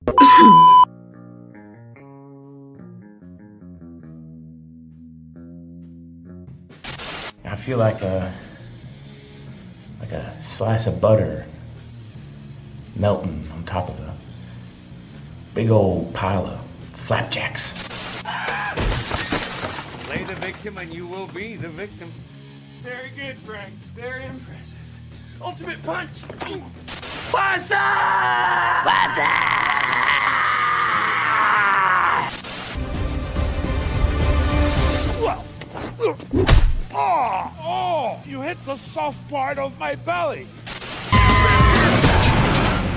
I feel like a slice of butter melting on top of a big old pile of flapjacks. Play the victim and you will be the victim. Very good, Frank. Very impressive. Ultimate punch! What's up? What's up? Oh! You hit the soft part of my belly.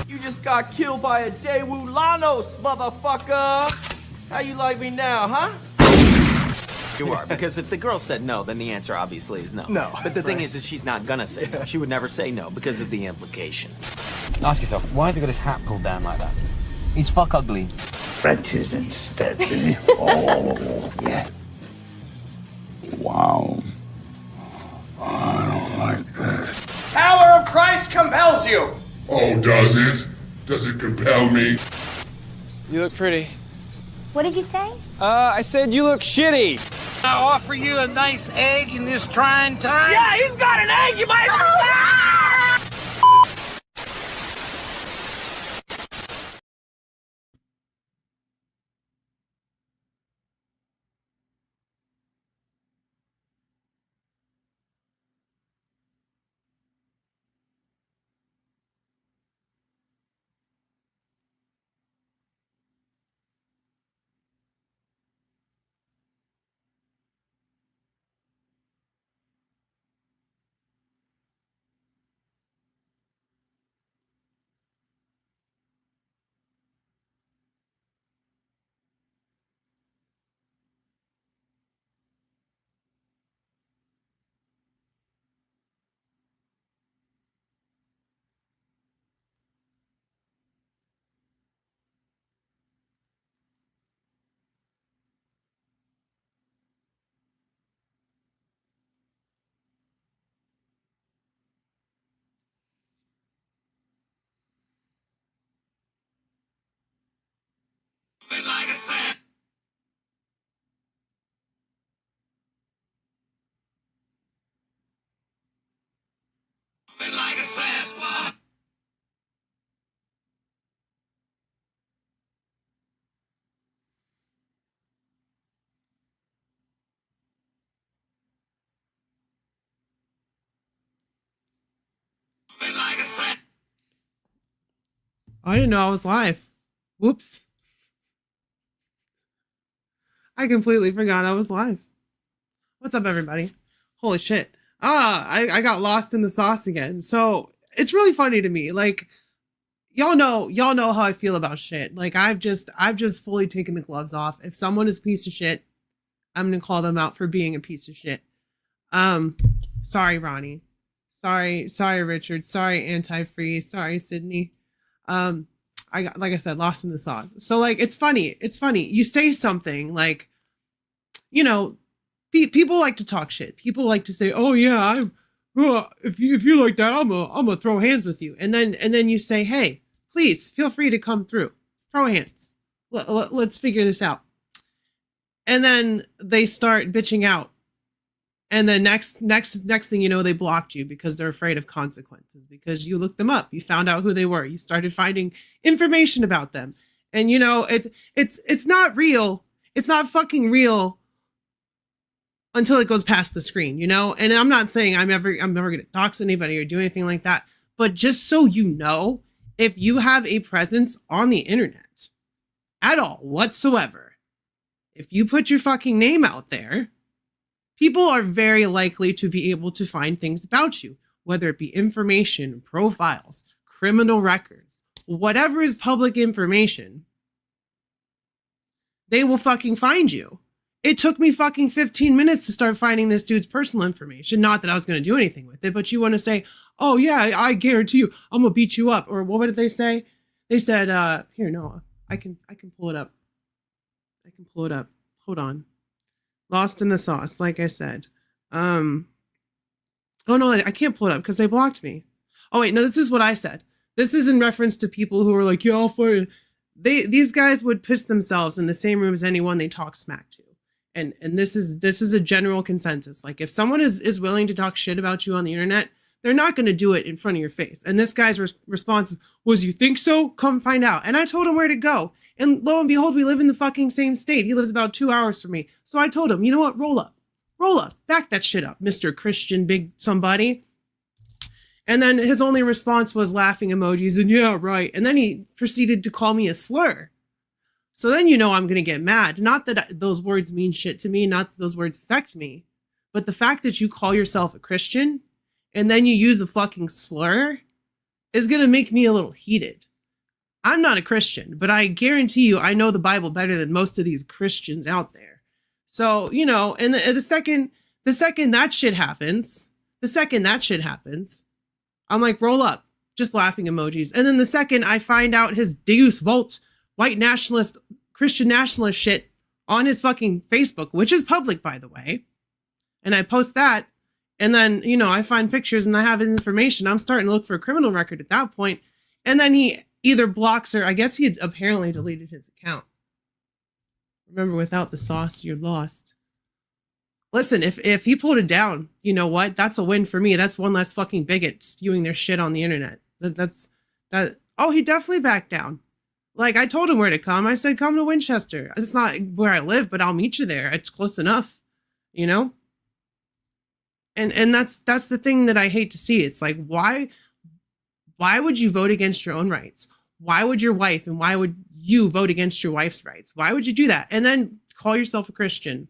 You just got killed by a Daewoo Lanos, motherfucker! How you like me now, huh? You are, because if the girl said no, then the answer obviously is no. No. But the thing is she's not gonna say no. She would never say no because of the implication. Ask yourself, why has he got his hat pulled down like that? He's fuck ugly. Frenches instead. Oh, yeah. Wow. I don't like this. Power of Christ compels you. Oh, does it? Does it compel me? You look pretty. What did you say? I said you look shitty. I offer you a nice egg in this trying time? Yeah, he's got an egg, you might. I didn't know I was live. Whoops. I completely forgot I was live. What's up, everybody? Holy shit. I got lost in the sauce again. So it's really funny to me. Like, y'all know how I feel about shit. Like, I've just fully taken the gloves off. If someone is a piece of shit, I'm gonna call them out for being a piece of shit. Sorry, Ronnie. Sorry, Richard. Sorry, Anti-Freeze. Sorry, Sydney. I got, like I said, lost in the sauce. So like, it's funny. You say something like, you know, people like to talk shit. People like to say, oh yeah, if you like that, I'm gonna throw hands with you. And then you say, hey, please feel free to come through. Throw hands. Let's figure this out. And then they start bitching out. And then next thing you know, they blocked you because they're afraid of consequences, because you looked them up. You found out who they were. You started finding information about them. And you know, it's not real. It's not fucking real until it goes past the screen, you know? And I'm not saying I'm never going to dox anybody or do anything like that. But just so you know, if you have a presence on the internet at all whatsoever, if you put your fucking name out there, people are very likely to be able to find things about you, whether it be information, profiles, criminal records, whatever is public information, they will fucking find you. It took me fucking 15 minutes to start finding this dude's personal information. Not that I was going to do anything with it, but you want to say, oh yeah, I guarantee you, I'm going to beat you up. Or what did they say? They said, here, no, I can pull it up. I can pull it up. Hold on. Lost in the sauce, like I said. Oh no, I can't pull it up because they blocked me. Oh wait, no, this is what I said. This is in reference to people who are like, yeah, I'll fight. these guys would piss themselves in the same room as anyone they talk smack to. And this is a general consensus. Like, if someone is willing to talk shit about you on the internet, they're not going to do it in front of your face. And this guy's response was, "You think so? Come find out." And I told him where to go. And lo and behold, we live in the fucking same state. He lives about 2 hours from me. So I told him, you know what? Roll up. Back that shit up, Mr. Christian Big Somebody. And then his only response was laughing emojis and yeah, right. And then he proceeded to call me a slur. So then you know I'm going to get mad. Not that those words mean shit to me, not that those words affect me, but the fact that you call yourself a Christian and then you use a fucking slur is going to make me a little heated. I'm not a Christian, but I guarantee you I know the Bible better than most of these Christians out there. So, you know, and the second that shit happens, I'm like, roll up, just laughing emojis. And then the second I find out his Deus Vult, white nationalist, Christian nationalist shit on his fucking Facebook, which is public, by the way, and I post that, and then, you know, I find pictures and I have his information, I'm starting to look for a criminal record at that point. And then he either blocks or I guess he had apparently deleted his account. Remember, without the sauce, you're lost. Listen, if he pulled it down, you know what? That's a win for me. That's one less fucking bigot spewing their shit on the internet. That. Oh, he definitely backed down. Like, I told him where to come. I said, come to Winchester. It's not where I live, but I'll meet you there. It's close enough, you know? And that's the thing that I hate to see. It's like, why would you vote against your own rights? Why would your wife and why would you vote against your wife's rights? Why would you do that? And then call yourself a Christian.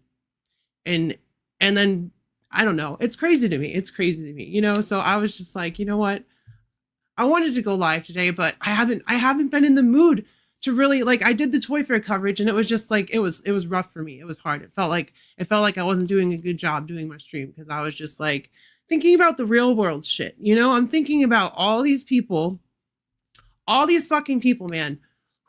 And then, I don't know. It's crazy to me. You know? So I was just like, you know what? I wanted to go live today, but I haven't been in the mood to really, like, I did the Toy Fair coverage and it was just like, it was rough for me. It was hard. It felt like I wasn't doing a good job doing my stream because I was just like thinking about the real world shit. You know, I'm thinking about all these people, all these fucking people, man,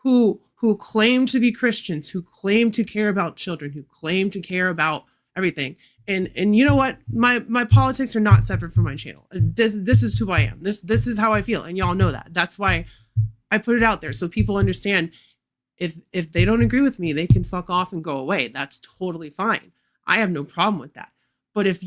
who claim to be Christians, who claim to care about children, who claim to care about everything. And you know what? My politics are not separate from my channel. This is who I am. This is how I feel, and y'all know that. That's why I put it out there so people understand. If they don't agree with me, they can fuck off and go away. That's totally fine. I have no problem with that. But if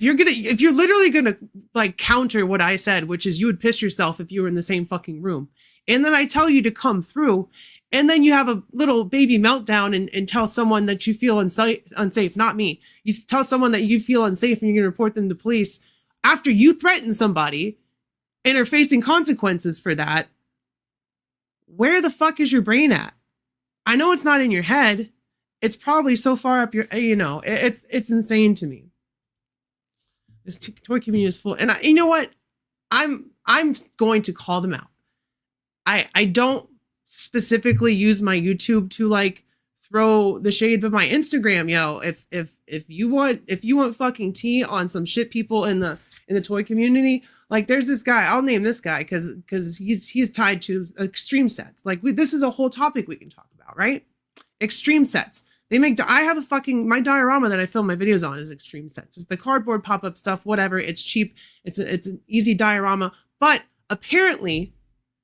you're literally gonna like counter what I said, which is you would piss yourself if you were in the same fucking room, and then I tell you to come through, and then you have a little baby meltdown and tell someone that you feel unsafe, not me. You tell someone that you feel unsafe and you're going to report them to police after you threaten somebody and are facing consequences for that. Where the fuck is your brain at? I know it's not in your head. It's probably so far up your, you know, it's insane to me. This toy community is full. And you know what? I'm going to call them out. I don't specifically use my YouTube to like throw the shade, but my Instagram, yo, if you want fucking tea on some shit people in the toy community, like there's this guy, I'll name this guy because he's tied to extreme sets. Like this is a whole topic we can talk about, right? Extreme sets. I have my diorama that I film my videos on is extreme sets. It's the cardboard pop-up stuff, whatever. It's cheap. It's an easy diorama, but apparently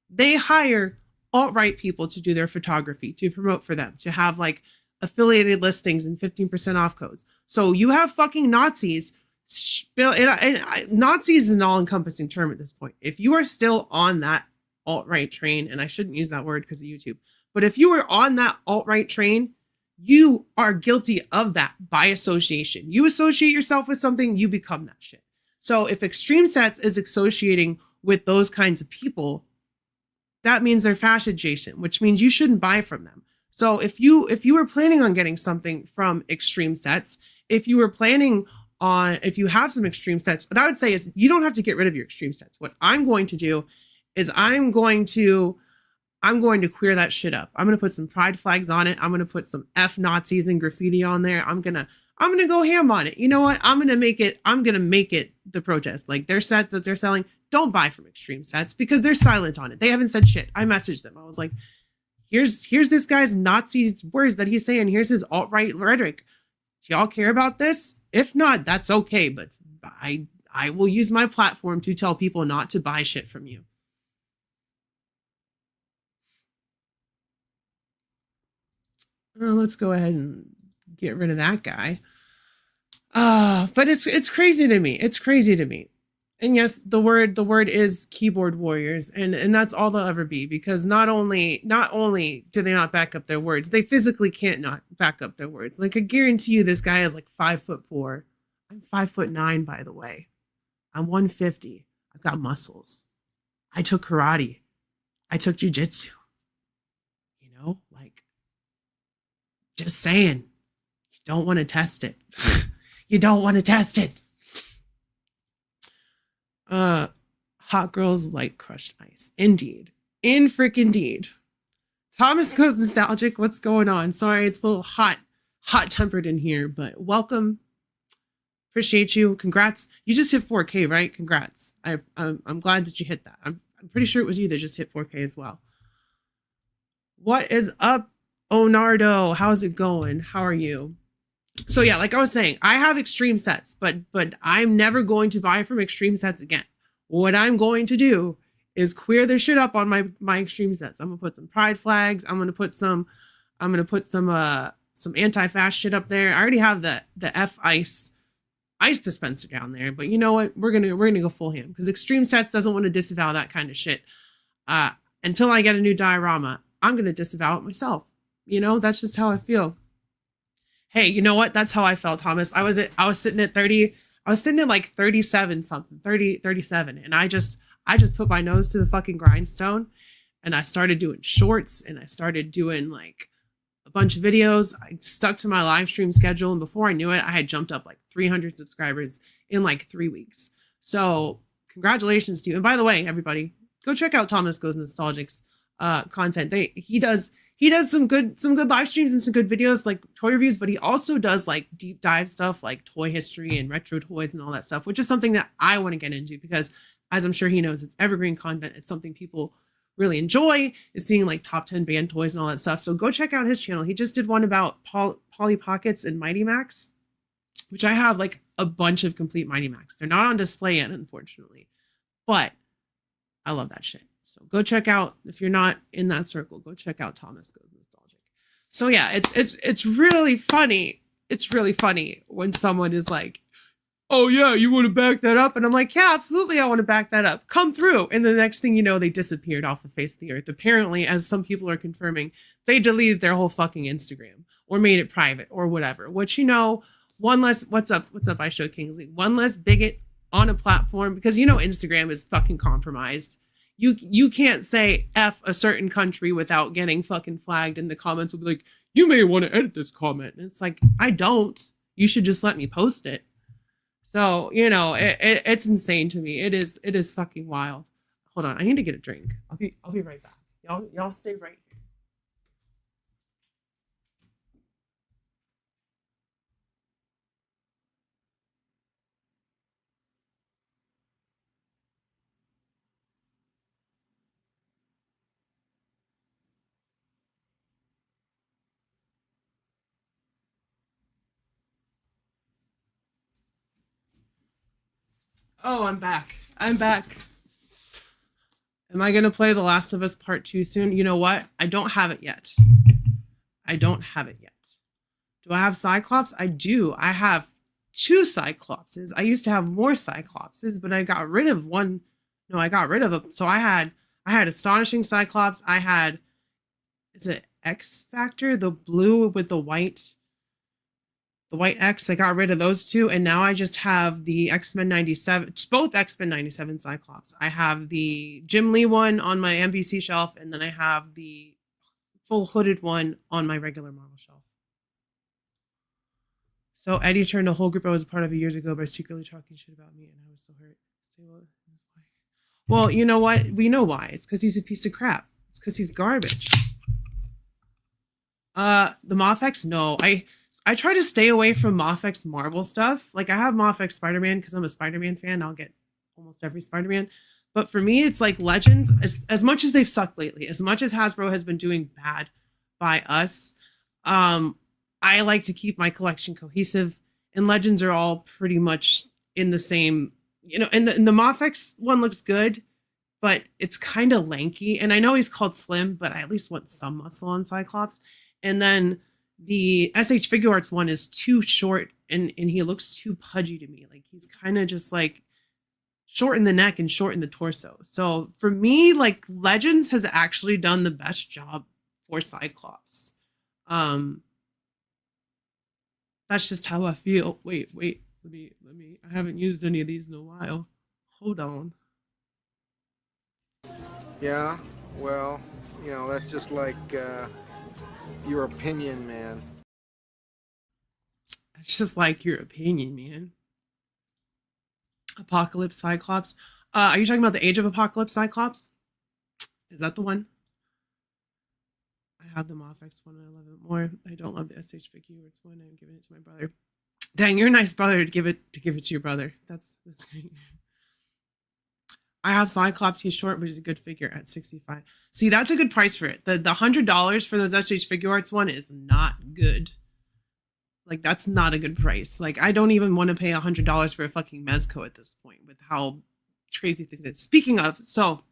they hire alt-right people to do their photography, to promote for them, to have like affiliated listings and 15% off codes. So you have fucking Nazis Nazis is an all-encompassing term at this point. If you are still on that alt-right train, and I shouldn't use that word because of YouTube, but if you were on that alt-right train, you are guilty of that by association. You associate yourself with something, you become that shit. So if Extreme Sets is associating with those kinds of people, that means they're fascist adjacent, which means you shouldn't buy from them. So if you were planning on getting something from Extreme Sets, if you have some Extreme Sets, what I would say is you don't have to get rid of your Extreme Sets. What I'm going to do is I'm going to queer that shit up. I'm going to put some pride flags on it. I'm going to put some F Nazis and graffiti on there. I'm going to go ham on it. You know what? I'm going to make it the protest. Like their sets that they're selling, don't buy from Extreme Sets because they're silent on it. They haven't said shit. I messaged them. I was like, here's this guy's Nazi's words that he's saying. Here's his alt-right rhetoric. Do y'all care about this? If not, that's okay. But I will use my platform to tell people not to buy shit from you. let's go ahead and get rid of that guy. But it's crazy to me. It's crazy to me. And yes, the word is keyboard warriors, and that's all they'll ever be, because not only do they not back up their words, they physically can't not back up their words. Like, I guarantee you this guy is like 5'4". I'm 5'9", by the way. I'm 150. I've got muscles. I took karate. I took jujitsu. You know, like, just saying, you don't want to test it. You don't want to test it. Hot girls like crushed ice. Indeed. In freaking deed. Thomas Goes Nostalgic. What's going on? Sorry, it's a little hot tempered in here, but welcome. Appreciate you. Congrats. You just hit 4K, right? Congrats. I'm glad that you hit that. I'm pretty sure it was you that just hit 4K as well. What is up, Onardo? How's it going? How are you? So yeah, like I was saying, I have extreme sets, but I'm never going to buy from extreme sets again. What I'm going to do is queer their shit up on my extreme sets. I'm gonna put some pride flags. I'm gonna put some anti-fast shit up there. I already have the F ice dispenser down there, but you know what? We're gonna go full ham, because extreme sets doesn't want to disavow that kind of shit. Until I get a new diorama, I'm gonna disavow it myself. You know, that's just how I feel. Hey, you know what? That's how I felt, Thomas. I was sitting at 30. I was sitting at like 37 something, 37. And I just put my nose to the fucking grindstone, and I started doing shorts, and I started doing like a bunch of videos. I stuck to my live stream schedule. And before I knew it, I had jumped up like 300 subscribers in like 3 weeks. So congratulations to you. And by the way, everybody, go check out Thomas Goes Nostalgic's content. He does some good live streams and some good videos like toy reviews, but he also does like deep dive stuff like toy history and retro toys and all that stuff, which is something that I want to get into, because as I'm sure he knows, it's evergreen content. It's something people really enjoy, is seeing like top 10 band toys and all that stuff. So go check out his channel. He just did one about Polly Pockets and Mighty Max, which I have like a bunch of complete Mighty Max. They're not on display yet, unfortunately, but I love that shit. So go check out, if you're not in that circle, go check out Thomas Goes Nostalgic. So yeah, it's really funny. It's really funny when someone is like, oh yeah, you want to back that up? And I'm like, yeah, absolutely, I want to back that up. Come through. And the next thing you know, they disappeared off the face of the earth. Apparently, as some people are confirming, they deleted their whole fucking Instagram or made it private or whatever. Which, you know, one less, what's up, I Show Kingsley, one less bigot on a platform, because you know Instagram is fucking compromised. You can't say F a certain country without getting fucking flagged, and the comments will be like, you may want to edit this comment. And it's like, I don't. You should just let me post it. So, you know, it's insane to me. It is fucking wild. Hold on, I need to get a drink. I'll be right back. Y'all stay right here. Oh, I'm back. I'm back. Am I going to play The Last of Us Part 2 soon? You know what? I don't have it yet. Do I have Cyclops? I do. I have 2 Cyclopses. I used to have more Cyclopses, but I got rid of one. No, I got rid of them. So I had Astonishing Cyclops. I had, is it X Factor? The blue with the white X. I got rid of those 2, and now I just have the X-Men 97, both X-Men 97 Cyclops. I have the Jim Lee one on my MVC shelf, and then I have the full hooded one on my regular Marvel shelf. So Eddie turned a whole group I was a part of years ago by secretly talking shit about me, and I was so hurt. Well, you know what? We know why. It's because he's a piece of crap. It's because he's garbage. The Moth-X? No, I try to stay away from Moff-X Marvel stuff. Like, I have Moff-X Spider-Man because I'm a Spider-Man fan. I'll get almost every Spider-Man. But for me, it's like Legends, as much as they've sucked lately, as much as Hasbro has been doing bad by us, I like to keep my collection cohesive. And Legends are all pretty much in the same, you know, and the Moff-X one looks good, but it's kind of lanky. And I know he's called Slim, but I at least want some muscle on Cyclops. And then The SH Figure Arts one is too short and he looks too pudgy to me. Like he's kind of just like short in the neck and short in the torso. So for me, like Legends has actually done the best job for Cyclops. That's just how I feel. Wait, let me, I haven't used any of these in a while. Hold on. Yeah, well, you know, that's just like your opinion, man. It's just like your opinion, man. Apocalypse Cyclops. Are you talking about the Age of Apocalypse Cyclops? Is that the one? I have them off X1 and I love it more. I don't love the SH Figure Arts one. I'm giving it to my brother. Dang, you're a nice brother to give it to your brother. That's great. I have Cyclops. He's short, but he's a good figure at 65. See, that's a good price for it. The $100 for those SH Figure Arts one is not good. Like, that's not a good price. Like, I don't even want to pay $100 for a fucking Mezco at this point with how crazy things are. Speaking of, so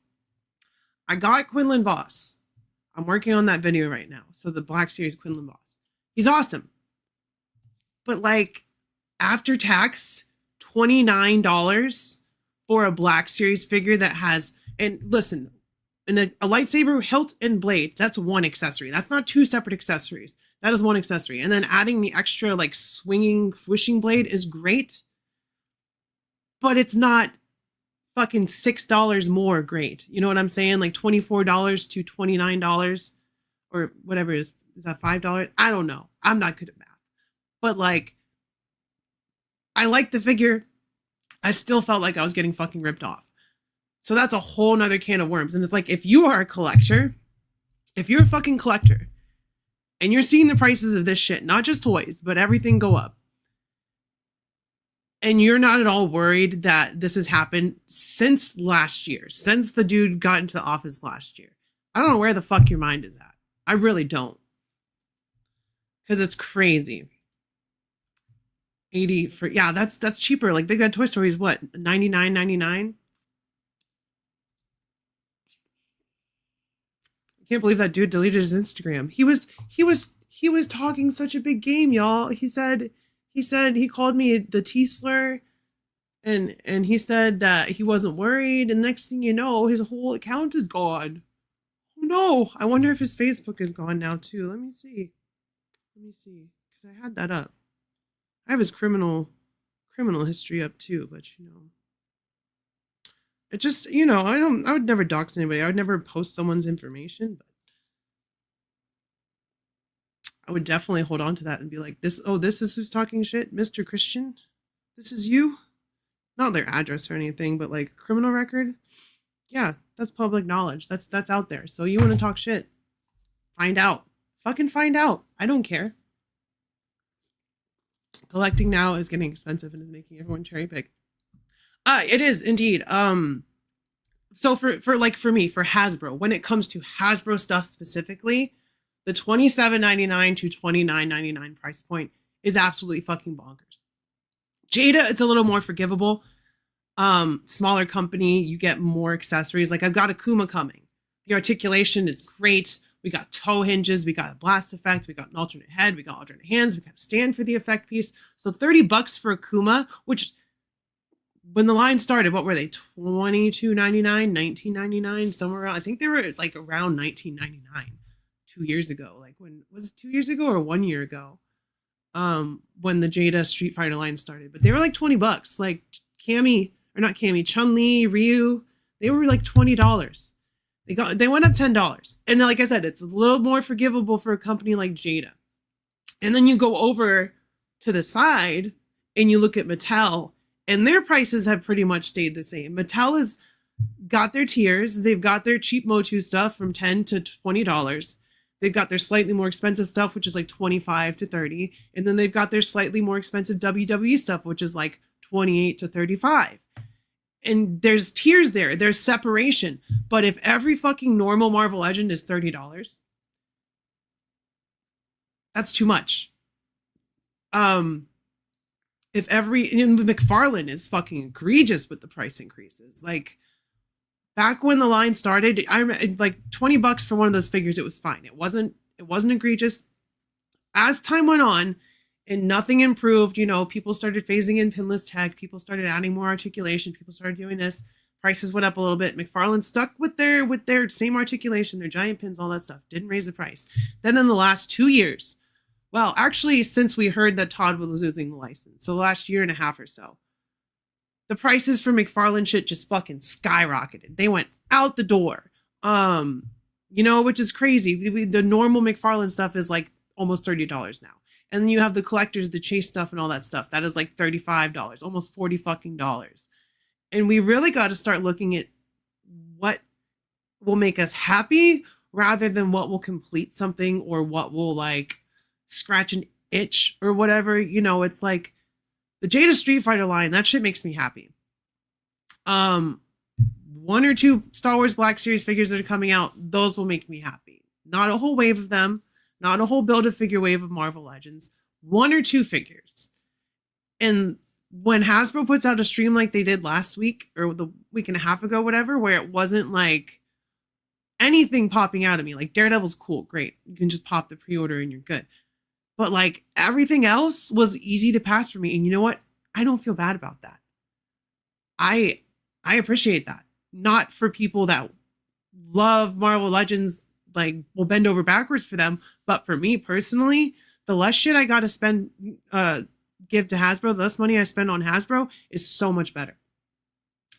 I got Quinlan Voss. I'm working on that video right now. So the Black Series Quinlan Voss. He's awesome. But like, after tax, $29 for a Black Series figure that has, and listen, a lightsaber, hilt, and blade, that's one accessory. That's not two separate accessories. That is one accessory. And then adding the extra like swinging wishing blade is great, but it's not fucking $6 more great. You know what I'm saying? Like $24 to $29 or whatever it is. Is that $5? I don't know. I'm not good at math. But like, I like the figure. I still felt like I was getting fucking ripped off. So that's a whole nother can of worms. And it's like, if you are a collector, if you're a fucking collector and you're seeing the prices of this shit, not just toys, but everything go up, and you're not at all worried that this has happened since last year, since the dude got into the office last year, I don't know where the fuck your mind is at. I really don't. Because it's crazy. 80 for, yeah, that's cheaper. Like Big Bad Toy Story is what, $99.99? I can't believe that dude deleted his Instagram. He was talking such a big game, y'all. He said he called me the T-slur, and he said that he wasn't worried, and next thing you know, his whole account is gone. Oh no, I wonder if his Facebook is gone now too. Let me see, because I had that up. I have his criminal history up too, but you know, it just, you know, I would never dox anybody. I would never post someone's information, but I would definitely hold on to that and be like, this is who's talking shit, Mr. Christian. This is you. Not their address or anything, but like criminal record. Yeah, that's public knowledge. That's out there. So you want to talk shit? Find out. Fucking find out. I don't care. Collecting now is getting expensive and is making everyone cherry pick. It is indeed. So for me, for Hasbro, when it comes to Hasbro stuff specifically, the $27.99 to $29.99 price point is absolutely fucking bonkers. Jada, it's a little more forgivable. Smaller company, you get more accessories. Like I've got Akuma coming. The articulation is great. We got toe hinges, we got a blast effect, we got an alternate head, we got alternate hands, we got a stand for the effect piece. So $30 for Akuma, which when the line started, what were they? $22.99, $19.99, somewhere around. I think they were like around $19.99 2 years ago. Like when was it 2 years ago or 1 year ago? When the Jada Street Fighter line started, but they were like $20. Like Chun-Li, Ryu, they were like $20. They went up $10. And like I said, it's a little more forgivable for a company like Jada. And then you go over to the side and you look at Mattel, and their prices have pretty much stayed the same. Mattel has got their tiers. They've got their cheap Motu stuff from $10 to $20. They've got their slightly more expensive stuff, which is like $25 to $30. And then they've got their slightly more expensive WWE stuff, which is like $28 to $35. And there's tiers there. There's separation. But if every fucking normal Marvel Legend is $30, that's too much. If McFarlane is fucking egregious with the price increases. Like back when the line started, I remember like $20 for one of those figures. It was fine. It wasn't egregious. as time went on and nothing improved, you know, people started phasing in pinless tech, people started adding more articulation, people started doing this, prices went up a little bit. McFarlane stuck with their same articulation, their giant pins, all that stuff, didn't raise the price. Then in the last 2 years, well, actually, since we heard that Todd was losing the license, so the last year and a half or so, the prices for McFarlane shit just fucking skyrocketed. They went out the door. You know, which is crazy. The normal McFarlane stuff is like almost $30 now. And then you have the collectors, the chase stuff and all that stuff. That is like $35, almost $40 fucking dollars. And we really got to start looking at what will make us happy rather than what will complete something or what will like scratch an itch or whatever. You know, it's like the Jada Street Fighter line, that shit makes me happy. 1 or 2 Star Wars Black Series figures that are coming out, those will make me happy. Not a whole wave of them, not a whole Build-A-Figure wave of Marvel Legends. 1 or 2 figures. And when Hasbro puts out a stream like they did last week or the week and a half ago, whatever, where it wasn't like anything popping out at me, like Daredevil's cool, great. You can just pop the pre-order and you're good. But like everything else was easy to pass for me. And you know what? I don't feel bad about that. I appreciate that. Not for people that love Marvel Legends, like will bend over backwards for them. But for me personally, the less shit I got to spend, give to Hasbro, the less money I spend on Hasbro is so much better.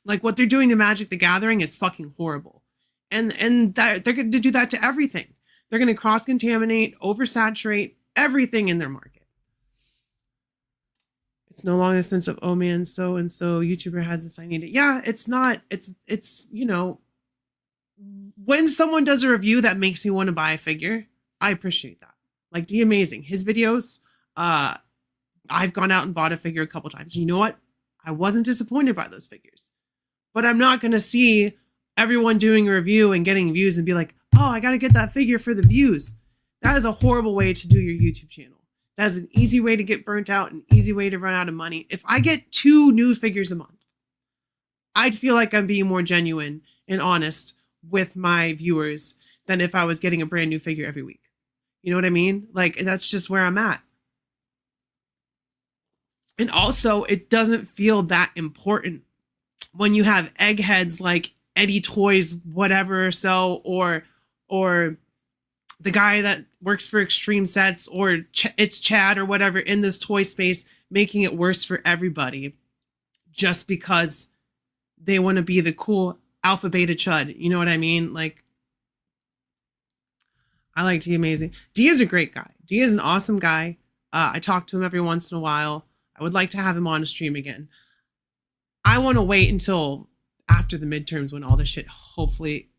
Like what they're doing to Magic the Gathering is fucking horrible. And that they're going to do that to everything. They're going to cross-contaminate, oversaturate everything in their market. It's no longer a sense of, oh man, so-and-so YouTuber has this, I need it. Yeah, it's not. It's you know, when someone does a review that makes me want to buy a figure, I appreciate that. Like D Amazing, his videos, I've gone out and bought a figure a couple times. And you know what? I wasn't disappointed by those figures. But I'm not going to see everyone doing a review and getting views and be like, oh, I got to get that figure for the views. That is a horrible way to do your YouTube channel. That is an easy way to get burnt out, an easy way to run out of money. If I get 2 new figures a month, I'd feel like I'm being more genuine and honest with my viewers than if I was getting a brand new figure every week. You know what I mean? Like, that's just where I'm at. And also, it doesn't feel that important when you have eggheads like Eddie Toys, whatever, so, or the guy that works for Extreme Sets, or it's Chad or whatever in this toy space, making it worse for everybody just because they want to be the cool alpha beta chud. You know what I mean? Like, I like D Amazing. D is a great guy. D is an awesome guy. I talk to him every once in a while. I would like to have him on a stream again. I want to wait until after the midterms when all this shit hopefully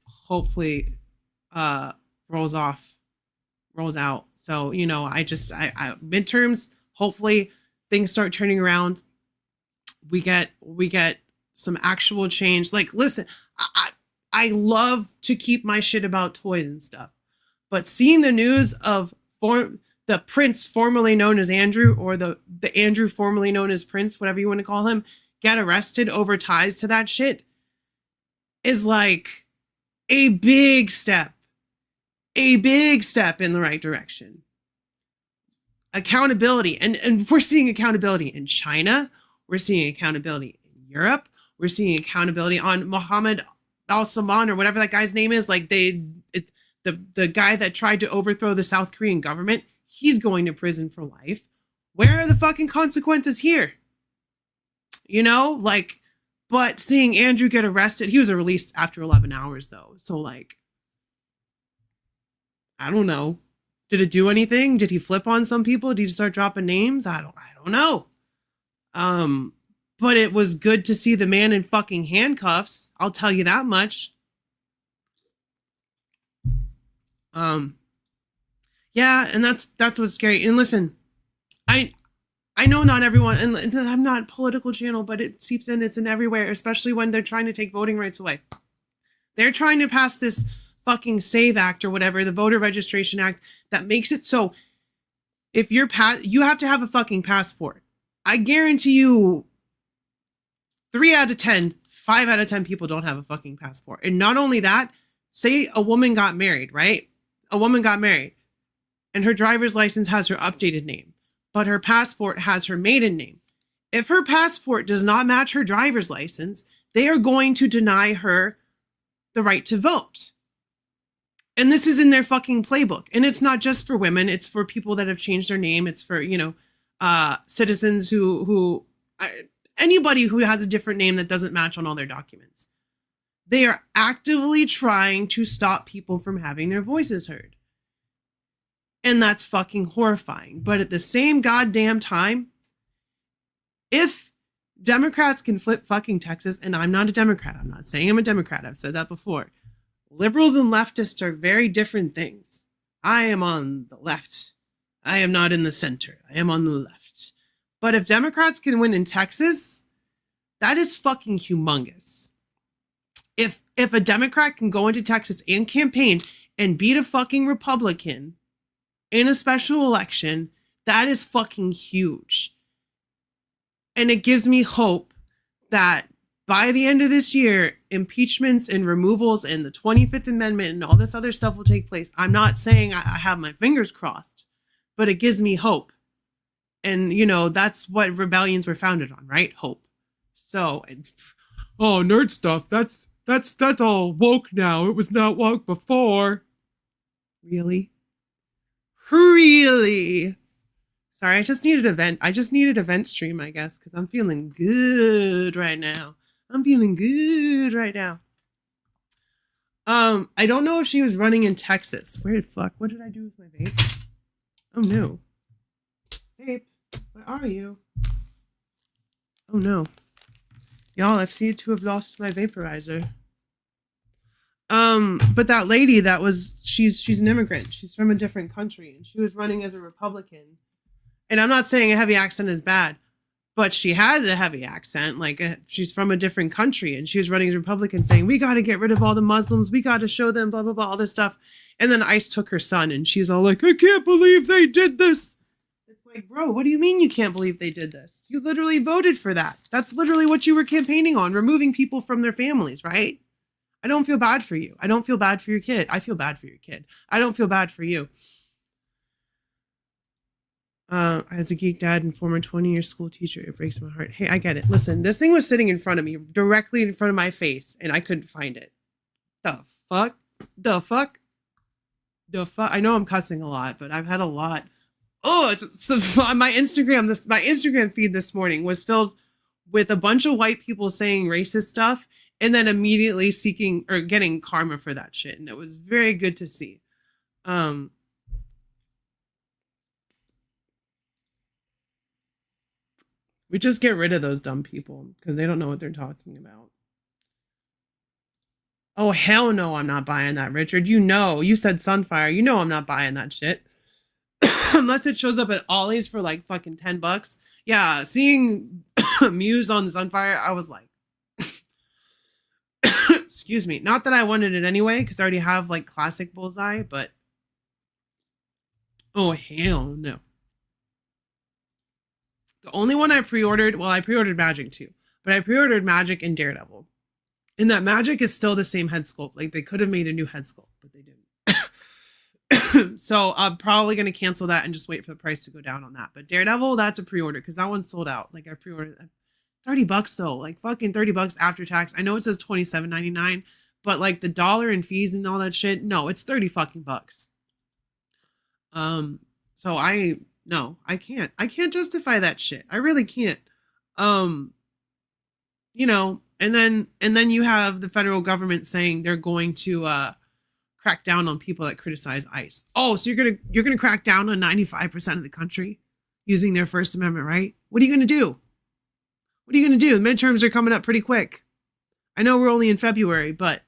rolls out. So, you know, I midterms, hopefully things start turning around. We get some actual change. Like, listen, I love to keep my shit about toys and stuff, but seeing the news of the Prince formerly known as Andrew, or the Andrew formerly known as Prince, whatever you want to call him, get arrested over ties to that shit is like a big step in the right direction. Accountability. And we're seeing accountability in China. We're seeing accountability in Europe. We're seeing accountability on Mohammed al-Salman or whatever that guy's name is. Like the guy that tried to overthrow the South Korean government, he's going to prison for life. Where are the fucking consequences here? You know, like, but seeing Andrew get arrested, he was released after 11 hours though. So like, I don't know. Did it do anything? Did he flip on some people? Did he start dropping names? I don't know. But it was good to see the man in fucking handcuffs. I'll tell you that much. Yeah, and that's what's scary. And listen, I know not everyone, and I'm not a political channel, but it seeps in, it's in everywhere, especially when they're trying to take voting rights away. They're trying to pass this fucking SAVE Act or whatever, the Voter Registration Act, that makes it so if you're you have to have a fucking passport. I guarantee you 5 out of 10 people don't have a fucking passport. And not only that, say a woman got married, right? A woman got married. and her driver's license has her updated name, but her passport has her maiden name. If her passport does not match her driver's license, they are going to deny her the right to vote. And this is in their fucking playbook. And it's not just for women. It's for people that have changed their name. It's for, citizens who anybody who has a different name that doesn't match on all their documents. They are actively trying to stop people from having their voices heard. And that's fucking horrifying. But at the same goddamn time, if Democrats can flip fucking Texas, and I'm not a Democrat, I'm not saying I'm a Democrat, I've said that before. Liberals and leftists are very different things. I am on the left. I am not in the center. I am on the left. But if Democrats can win in Texas, that is fucking humongous. If a Democrat can go into Texas and campaign and beat a fucking Republican in a special election, that is fucking huge. And it gives me hope that by the end of this year, impeachments and removals and the 25th Amendment and all this other stuff will take place. I'm not saying I have my fingers crossed, but it gives me hope. And, that's what rebellions were founded on, right? Hope. So, nerd stuff. That's all woke now. It was not woke before. Really? Really? Sorry, I just needed event stream, I guess, because I'm feeling good right now. I don't know if she was running in Texas. What did I do with my vape? Oh no. Vape, where are you? Oh no. Y'all, I seem to have lost my vaporizer. But that lady she's an immigrant. She's from a different country, and she was running as a Republican. And I'm not saying a heavy accent is bad, but she has a heavy accent. She's from a different country, and she was running as a Republican saying, we got to get rid of all the Muslims. We got to show them blah, blah, blah, all this stuff. And then ICE took her son, and she's all like, I can't believe they did this. It's like, bro, what do you mean you can't believe they did this? You literally voted for that. That's literally what you were campaigning on, removing people from their families, right? I don't feel bad for you. I don't feel bad for your kid. I feel bad for your kid. I don't feel bad for you. As a geek dad and former 20-year school teacher, it breaks my heart. Hey, I get it. Listen, this thing was sitting in front of me, directly in front of my face, and I couldn't find it. The fuck? I know I'm cussing a lot, but I've had a lot. Oh, it's my Instagram. My Instagram feed this morning was filled with a bunch of white people saying racist stuff, and then immediately seeking or getting karma for that shit, and it was very good to see. We just get rid of those dumb people because they don't know what they're talking about. Oh, hell no, I'm not buying that, Richard. You said Sunfire. I'm not buying that shit. Unless it shows up at Ollie's for like fucking $10. Yeah, seeing Muse on Sunfire, I was like, excuse me. Not that I wanted it anyway, because I already have like classic Bullseye, but oh, hell no. The only one I pre-ordered Magic too, but I pre-ordered Magic and Daredevil. And that Magic is still the same head sculpt. Like they could have made a new head sculpt, but they didn't. So I'm probably going to cancel that and just wait for the price to go down on that. But Daredevil, that's a pre-order because that one's sold out. Like I pre-ordered $30 though, like fucking $30 after tax. I know it says $27.99, but like the dollar and fees and all that shit. No, it's $30 fucking bucks. So no, I can't justify that shit. I really can't. And then you have the federal government saying they're going to crack down on people that criticize ICE. Oh, so you're gonna crack down on 95% of the country using their First Amendment right? What are you gonna do? The midterms are coming up pretty quick. I know we're only in February, but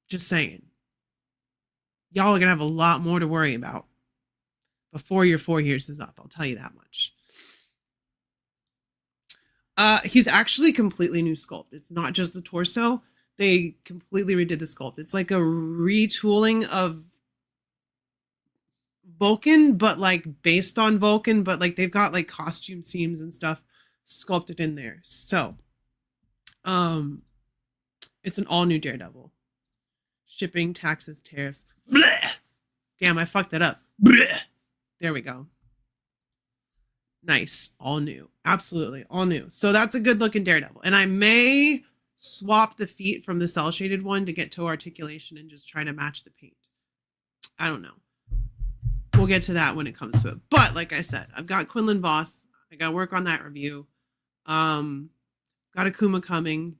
just saying. Y'all are gonna have a lot more to worry about before your 4 years is up. I'll tell you that much. He's actually completely new sculpt. It's not just the torso. They completely redid the sculpt. It's like a retooling of Vulcan, but like based on Vulcan, but like they've got like costume seams and stuff sculpted in there. So, it's an all new Daredevil. Shipping, taxes, tariffs. Blech! Damn, I fucked that up. Blech. There we go. Nice. All new. Absolutely. All new. So that's a good looking Daredevil. And I may swap the feet from the cell shaded one to get toe articulation and just try to match the paint. I don't know. We'll get to that when it comes to it. But like I said, I've got Quinlan Voss. I got to work on that review. Got Akuma coming.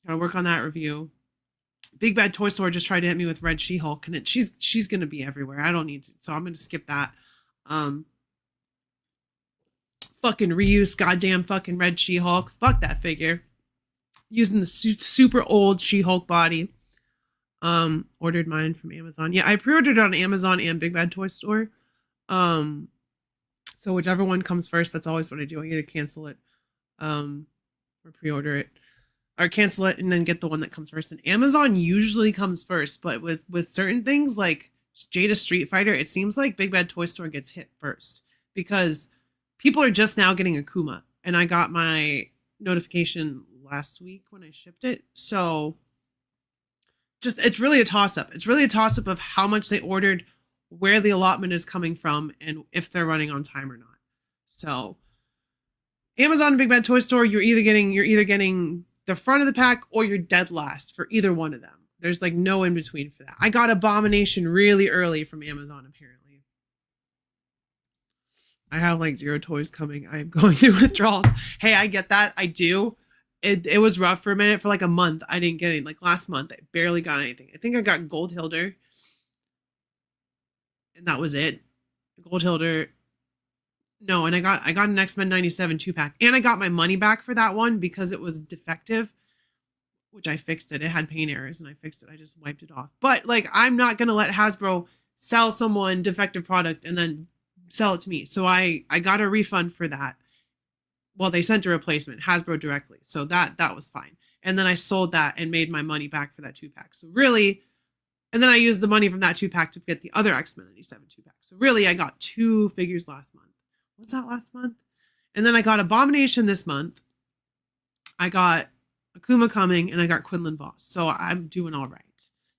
Got to work on that review. Big Bad Toy Store just tried to hit me with Red She-Hulk, and she's going to be everywhere. I don't need to. So I'm going to skip that. Fucking reuse goddamn fucking Red She-Hulk. Fuck that figure. Using the super old She-Hulk body. Ordered mine from Amazon. Yeah, I pre-ordered it on Amazon and Big Bad Toy Store. So whichever one comes first, that's always what I do. I either cancel it, or pre-order it, or cancel it and then get the one that comes first. And Amazon usually comes first, but with certain things like Jada Street Fighter, it seems like Big Bad Toy Store gets hit first because people are just now getting Akuma, and I got my notification last week when I shipped it. So it's really a toss-up. It's really a toss-up of how much they ordered, where the allotment is coming from, and if they're running on time or not. So Amazon and Big Bad Toy Store, you're either getting the front of the pack or you're dead last for either one of them. There's like no in between for that. I got Abomination really early from Amazon, apparently. I have like 0 toys coming. I'm going through withdrawals. Hey, I get that. I do. It was rough for a minute. For like a month, I didn't get anything. Like last month, I barely got anything. I think I got Gold Hilder. And that was it. Gold Hilder. No, and I got an X-Men 97 2-pack. And I got my money back for that one because it was defective, which I fixed it. It had paint errors and I fixed it. I just wiped it off. But like, I'm not going to let Hasbro sell someone defective product and then sell it to me. So I got a refund for that. Well, they sent a replacement, Hasbro directly. So that was fine. And then I sold that and made my money back for that 2-pack. So really, and then I used the money from that 2-pack to get the other X-Men 97 2-pack. So really, I got 2 figures last month. Was that last month? And then I got Abomination this month. I got Akuma coming, and I got Quinlan Voss. So I'm doing all right.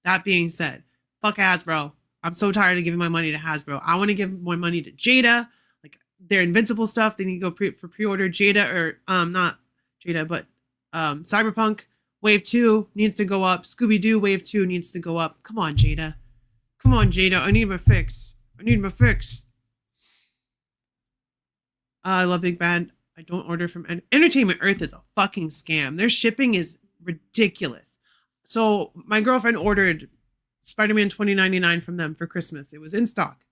That being said, fuck Hasbro. I'm so tired of giving my money to Hasbro. I want to give my money to Jada. Like their Invincible stuff, they need to go for pre-order. Jada, or not Jada, but Cyberpunk Wave 2 needs to go up. Scooby-Doo Wave 2 needs to go up. Come on, Jada. Come on, Jada. I need my fix. I love Big Bad. I don't order from Entertainment Earth is a fucking scam. Their shipping is ridiculous. So my girlfriend ordered Spider-Man 2099 from them for Christmas. It was in stock.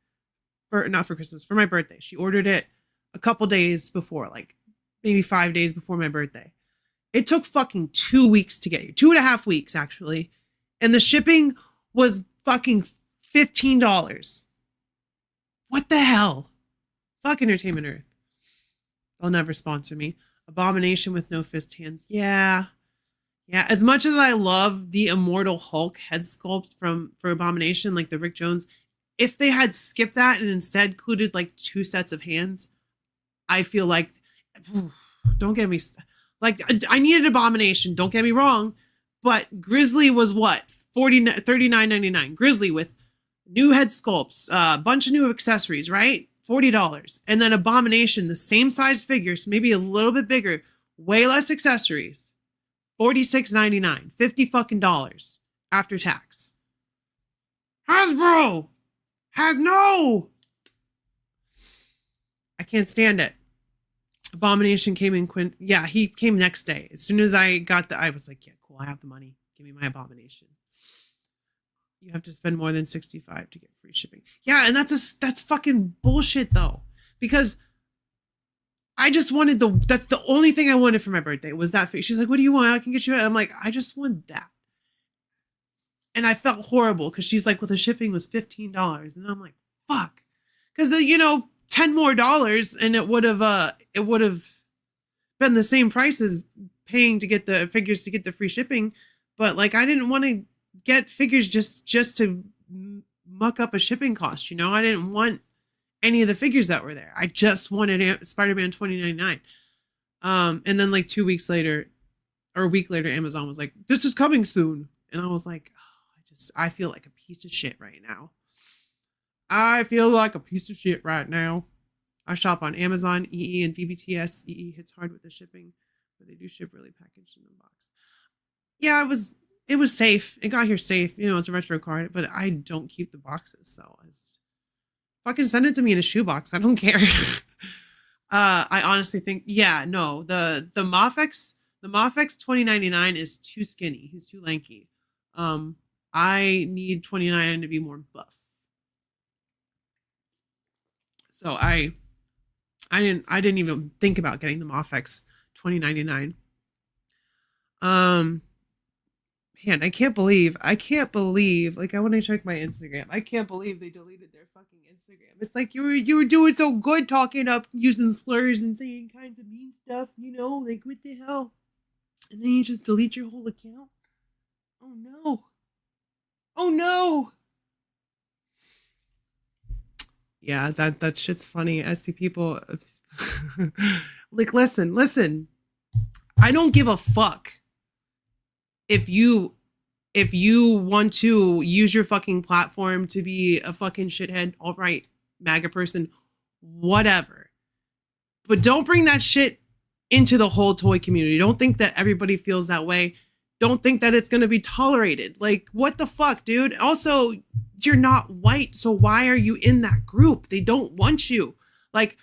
Not for Christmas, for my birthday. She ordered it a couple days before, like maybe 5 days before my birthday. It took fucking 2 weeks to get here. 2.5 weeks, actually. And the shipping was fucking $15. What the hell? Fuck Entertainment Earth. They'll never sponsor me. Abomination with no fist hands. Yeah. As much as I love the Immortal Hulk head sculpt for Abomination, like the Rick Jones, if they had skipped that and instead included like 2 sets of hands, I feel like, don't get me, like I needed Abomination. Don't get me wrong, but Grizzly was what? $39.99. Grizzly with new head sculpts, a bunch of new accessories, right? $40. And then Abomination, the same size figures, maybe a little bit bigger, way less accessories. $46.99. $50 fucking dollars after tax. Hasbro has no. I can't stand it. Abomination came in yeah, he came next day. As soon as I got I was like, yeah, cool, I have the money. Give me my Abomination. You have to spend more than $65 to get free shipping. Yeah, and that's fucking bullshit though. Because I just wanted that's the only thing I wanted for my birthday was that figure. She's like, what do you want? I can get you. I'm like, I just want that. And I felt horrible because she's like, well, the shipping was $15. And I'm like, fuck. Because the, $10 more and it would have been the same price as paying to get the figures to get the free shipping. But like, I didn't want to get figures just to muck up a shipping cost. I didn't want any of the figures that were there. I just wanted Spider-Man 2099. And then like 2 weeks later or a week later, Amazon was like, this is coming soon. And I was like, oh, I feel like a piece of shit right now. I feel like a piece of shit right now. I shop on Amazon, EE, and VBTS. EE hits hard with the shipping, but they do ship really packaged in the box. Yeah, it was safe. It got here safe. You know, it's a retro card, but I don't keep the boxes, so it's fucking send it to me in a shoebox. I don't care. I honestly think, yeah, no, the Mafex 2099 is too skinny. He's too lanky. I need 29 to be more buff. So I didn't even think about getting the Mafex 2099. Man, I can't believe, like, I want to check my Instagram. I can't believe they deleted their fucking Instagram. It's like you were doing so good talking up, using slurs and saying kinds of mean stuff, you know, like, what the hell? And then you just delete your whole account? Oh no. Oh no. Yeah, that shit's funny. I see people like, listen. I don't give a fuck if you want to use your fucking platform to be a fucking shithead, alt-right MAGA person, whatever. But don't bring that shit into the whole toy community. Don't think that everybody feels that way. Don't think that it's going to be tolerated. Like, what the fuck, dude? Also, you're not white, so why are you in that group? They don't want you. Like,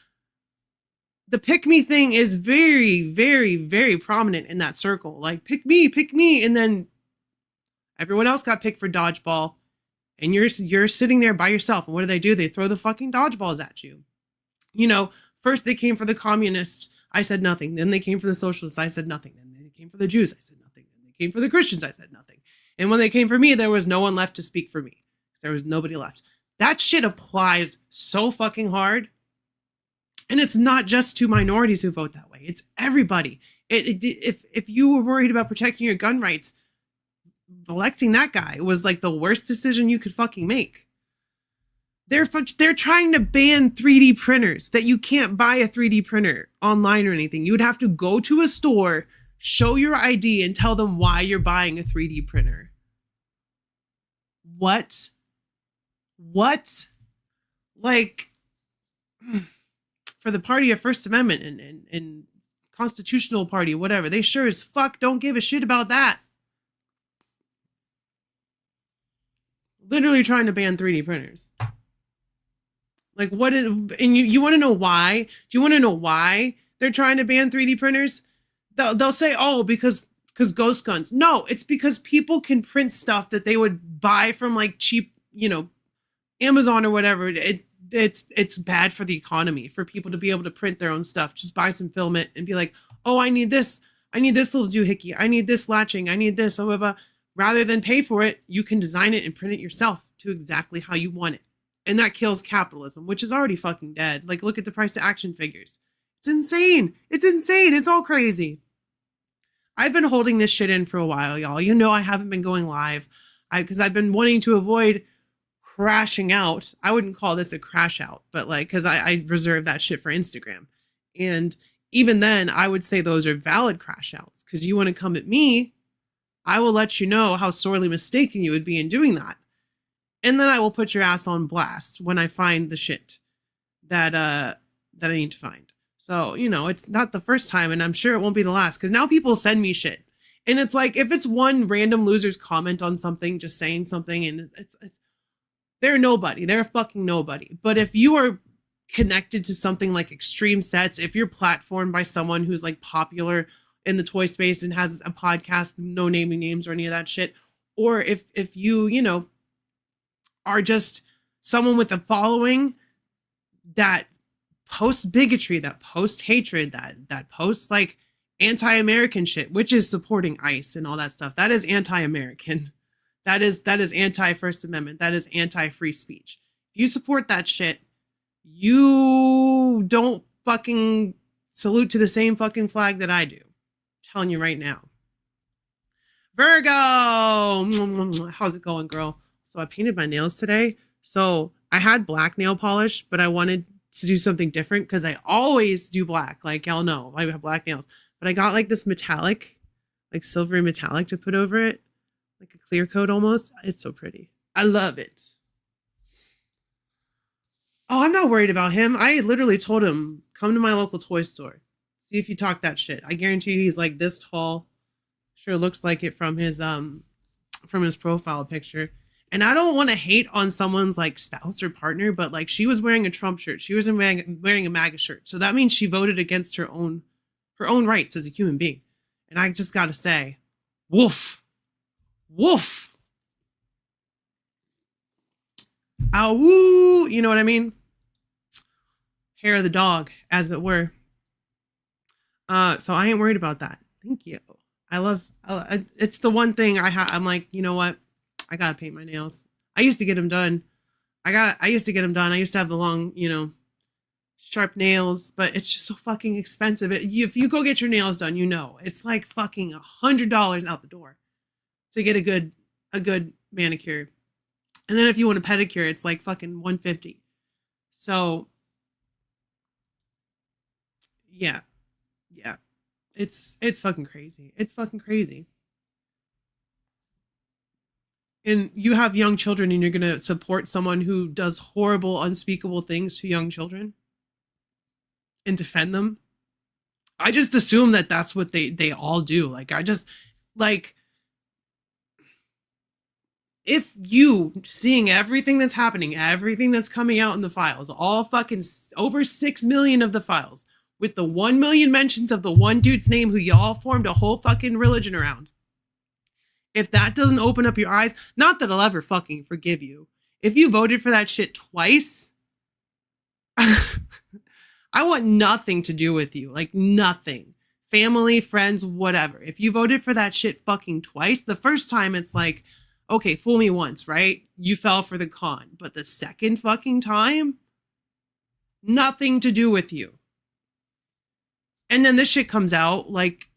the pick me thing is very, very, very prominent in that circle. Like, pick me. And then everyone else got picked for dodgeball. And you're sitting there by yourself. And what do? They throw the fucking dodgeballs at you. You know, first they came for the communists. I said nothing. Then they came for the socialists. I said nothing. Then they came for the Jews. I said nothing. Then they came for the Christians. I said nothing. And when they came for me, there was no one left to speak for me. There was nobody left. That shit applies so fucking hard. And it's not just to minorities who vote that way. It's everybody. If you were worried about protecting your gun rights, electing that guy was like the worst decision you could fucking make. They're trying to ban 3D printers, that you can't buy a 3D printer online or anything. You would have to go to a store, show your ID, and tell them why you're buying a 3D printer. What? Like, for the party of First Amendment and constitutional party, whatever, they sure as fuck don't give a shit about that. Literally trying to ban 3D printers. Like, what is, and you want to know why? Do you want to know why they're trying to ban 3D printers? They'll say, oh, because ghost guns. No, it's because people can print stuff that they would buy from like cheap, you know, Amazon or whatever. It's bad for the economy for people to be able to print their own stuff. Just buy some filament and be like, oh, I need this little doohickey. I need this latching. I need this. Blah, blah, blah. Rather than pay for it, you can design it and print it yourself to exactly how you want it. And that kills capitalism, which is already fucking dead. Like, look at the price of action figures. It's insane. It's all crazy. I've been holding this shit in for a while, y'all. You know I haven't been going live because I've been wanting to avoid crashing out. I wouldn't call this a crash out, but like, because I reserve that shit for Instagram. And even then, I would say those are valid crash outs, because you want to come at me, I will let you know how sorely mistaken you would be in doing that. And then I will put your ass on blast when I find the shit that I need to find. So, you know, it's not the first time, and I'm sure it won't be the last, because now people send me shit. And it's like, if it's one random loser's comment on something, just saying something, and it's they're nobody. They're fucking nobody. But if you are connected to something like Extreme Sets, if you're platformed by someone who's like popular in the toy space and has a podcast, no naming names or any of that shit, or if you know, are just someone with a following that posts bigotry, that posts hatred, that posts like anti-American shit, which is supporting ICE and all that stuff, that is anti-American. That is anti-First Amendment. That is anti-free speech. If you support that shit, you don't fucking salute to the same fucking flag that I do. I'm telling you right now. Virgo! How's it going, girl? So I painted my nails today. So I had black nail polish, but I wanted to do something different because I always do black. Like, y'all know, I have black nails. But I got like this metallic, like silvery metallic to put over it. Like a clear coat almost. It's so pretty. I love it. I'm not worried about him. I literally told him, come to my local toy store. See if you talk that shit. I guarantee you he's like this tall. Sure looks like it from his profile picture. And I don't want to hate on someone's like spouse or partner, but like she was wearing a Trump shirt. She was wearing a MAGA shirt. So that means she voted against her own rights as a human being. And I just got to say, woof, woof. Ow, woo, you know what I mean? Hair of the dog, as it were. So I ain't worried about that. Thank you. It's the one thing I'm like, you know what? I gotta paint my nails. I used to get them done. I used to get them done. I used to have the long, sharp nails, but it's just so fucking expensive. If you go get your nails done, it's like fucking $100 out the door to get a good manicure. And then if you want a pedicure, it's like fucking $150. So yeah. It's fucking crazy. It's fucking crazy. And you have young children and you're going to support someone who does horrible, unspeakable things to young children and defend them. I just assume that that's what they all do. If you seeing everything that's happening, everything that's coming out in the files, all fucking over 6 million of the files with the 1 million mentions of the one dude's name who y'all formed a whole fucking religion around. If that doesn't open up your eyes, not that I'll ever fucking forgive you. If you voted for that shit twice, I want nothing to do with you. Like nothing. Family, friends, whatever. If you voted for that shit fucking twice, the first time it's like, okay, fool me once, right? You fell for the con. But the second fucking time, nothing to do with you. And then this shit comes out, like,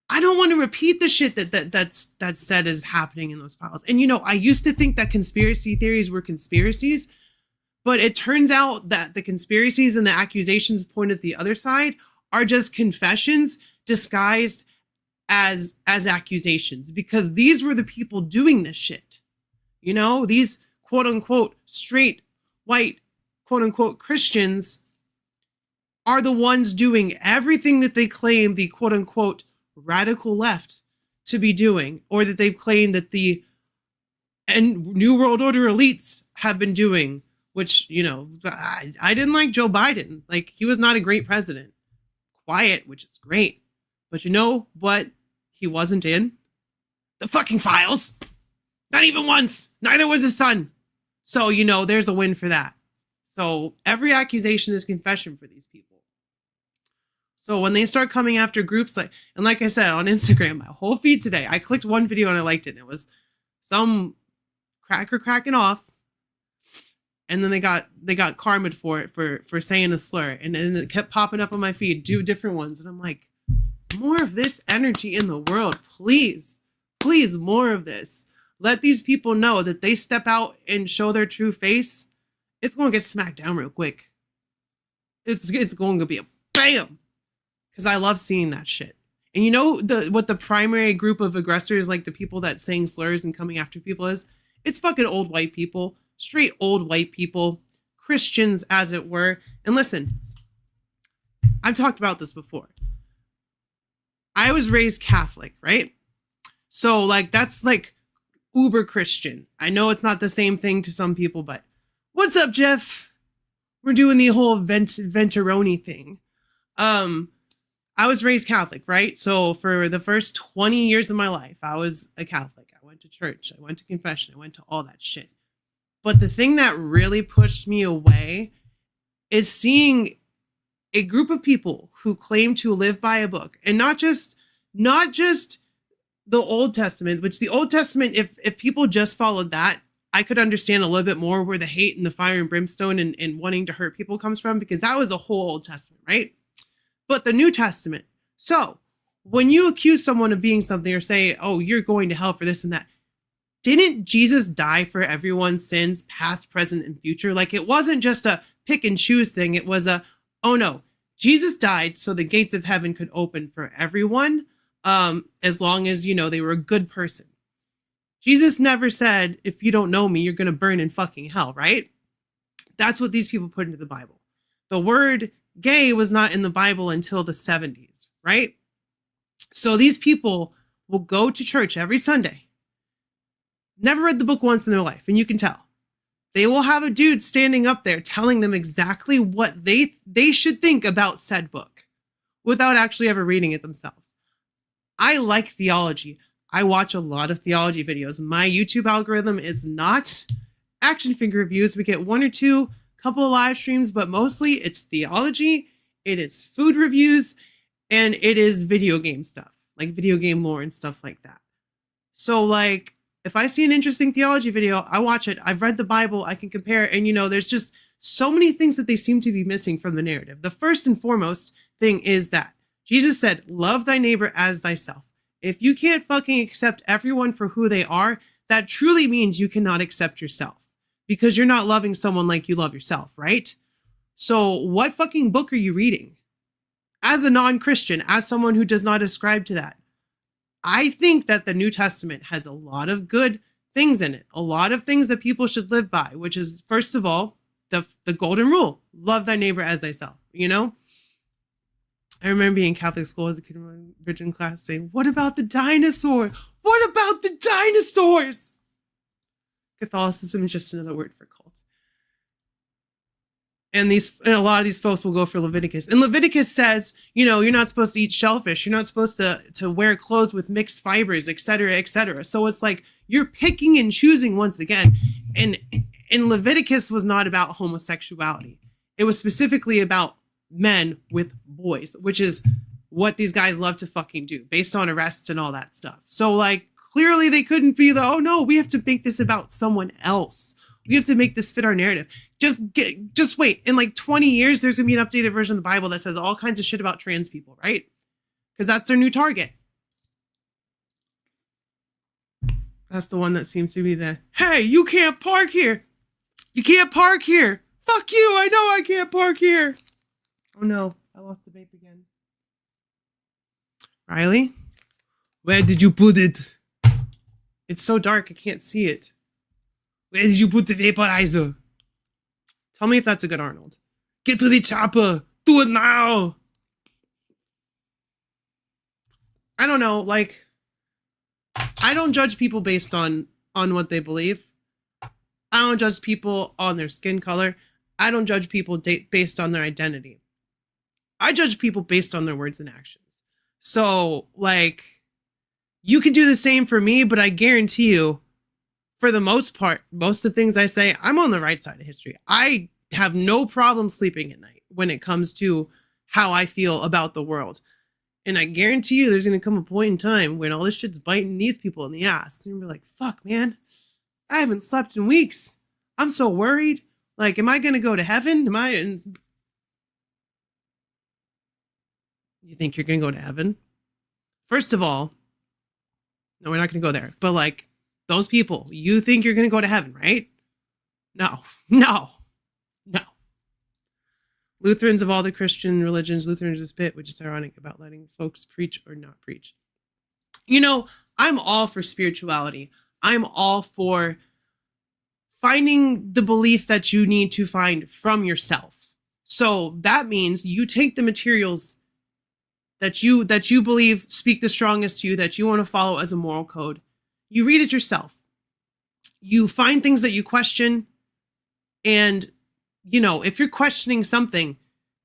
I don't want to repeat the shit that's said is happening in those files. And I used to think that conspiracy theories were conspiracies, but it turns out that the conspiracies and the accusations pointed at the other side are just confessions disguised as accusations, because these were the people doing this shit. These quote unquote straight white quote unquote Christians are the ones doing everything that they claim the quote unquote radical left to be doing, or that they've claimed that the New World Order elites have been doing, which, I didn't like Joe Biden. Like, he was not a great president. Quiet, which is great. But you know what he wasn't in? The fucking files. Not even once. Neither was his son. So, there's a win for that. So every accusation is confession for these people. So when they start coming after groups like I said on Instagram, my whole feed today, I clicked one video and I liked it. And it was some cracker cracking off. And then they got karma'd for it for saying a slur. And then it kept popping up on my feed, do different ones. And I'm like, more of this energy in the world, please. Please, more of this. Let these people know that they step out and show their true face. It's going to get smacked down real quick. It's going to be a bam. Because I love seeing that shit. And what the primary group of aggressors, like the people that saying slurs and coming after people is? It's fucking old white people. Straight old white people. Christians, as it were. And listen, I've talked about this before. I was raised Catholic, right? So that's like uber Christian. I know it's not the same thing to some people, but what's up, Jeff? We're doing the whole Venturoni thing. I was raised Catholic, right? So for the first 20 years of my life, I was a Catholic. I went to church. I went to confession. I went to all that shit. But the thing that really pushed me away is seeing a group of people who claim to live by a book, and not just the Old Testament, which the Old Testament, if people just followed that, I could understand a little bit more where the hate and the fire and brimstone and wanting to hurt people comes from, because that was the whole Old Testament, right? But the New Testament. So when you accuse someone of being something or say, oh, you're going to hell for this and that, didn't Jesus die for everyone's sins, past, present, and future? Like, it wasn't just a pick and choose thing. It was oh no, Jesus died so the gates of heaven could open for everyone, as long as, they were a good person. Jesus never said, if you don't know me, you're going to burn in fucking hell, right? That's what these people put into the Bible. The word gay was not in the Bible until the 70s, right? So these people will go to church every Sunday, never read the book once in their life, and you can tell. They will have a dude standing up there telling them exactly what they should think about said book without actually ever reading it themselves. I like theology. I watch a lot of theology videos. My YouTube algorithm is not action figure reviews. We get one or two, couple of live streams, but mostly it's theology, it is food reviews, and it is video game stuff, like video game lore and stuff like that. So like, if I see an interesting theology video, I watch it. I've read the Bible, I can compare, and there's just so many things that they seem to be missing from the narrative. The first and foremost thing is that Jesus said, love thy neighbor as thyself. If you can't fucking accept everyone for who they are, that truly means you cannot accept yourself because you're not loving someone like you love yourself, right? So what fucking book are you reading? As a non-Christian, as someone who does not ascribe to that, I think that the New Testament has a lot of good things in it, a lot of things that people should live by, which is, first of all, the golden rule, love thy neighbor as thyself, I remember being in Catholic school as a kid in my religion class saying, what about the dinosaur? What about the dinosaurs? Catholicism is just another word for cult. And a lot of these folks will go for Leviticus. And Leviticus says, you're not supposed to eat shellfish. You're not supposed to wear clothes with mixed fibers, et cetera, et cetera. So it's like you're picking and choosing once again. And Leviticus was not about homosexuality. It was specifically about men with boys, which is what these guys love to fucking do based on arrests and all that stuff. So like, clearly they couldn't be oh no, we have to make this about someone else. We have to make this fit our narrative. Just wait. In like 20 years, there's gonna be an updated version of the Bible that says all kinds of shit about trans people, right? Because that's their new target. That's the one that seems to be hey, you can't park here. You can't park here. Fuck you. I know I can't park here. Oh no, I lost the vape again. Riley, where did you put it? It's so dark, I can't see it. Where did you put the vaporizer? Tell me if that's a good Arnold. Get to the chopper. Do it now. I don't know, like, I don't judge people based on what they believe. I don't judge people on their skin color. I don't judge people based on their identity. I judge people based on their words and actions. So, like, you could do the same for me, but I guarantee you, for the most part, most of the things I say, I'm on the right side of history. I have no problem sleeping at night when it comes to how I feel about the world. And I guarantee you there's going to come a point in time when all this shit's biting these people in the ass. And you're like, fuck, man, I haven't slept in weeks. I'm so worried. Like, am I going to go to heaven? You think you're going to go to heaven? First of all, no, we're not going to go there. But like, those people, you think you're going to go to heaven, right? No. Lutherans of all the Christian religions, Lutherans is spit, which is ironic about letting folks preach or not preach. I'm all for spirituality. I'm all for finding the belief that you need to find from yourself. So that means you take the materials that you believe speak the strongest to you, that you want to follow as a moral code. You read it yourself. You find things that you question. And, if you're questioning something,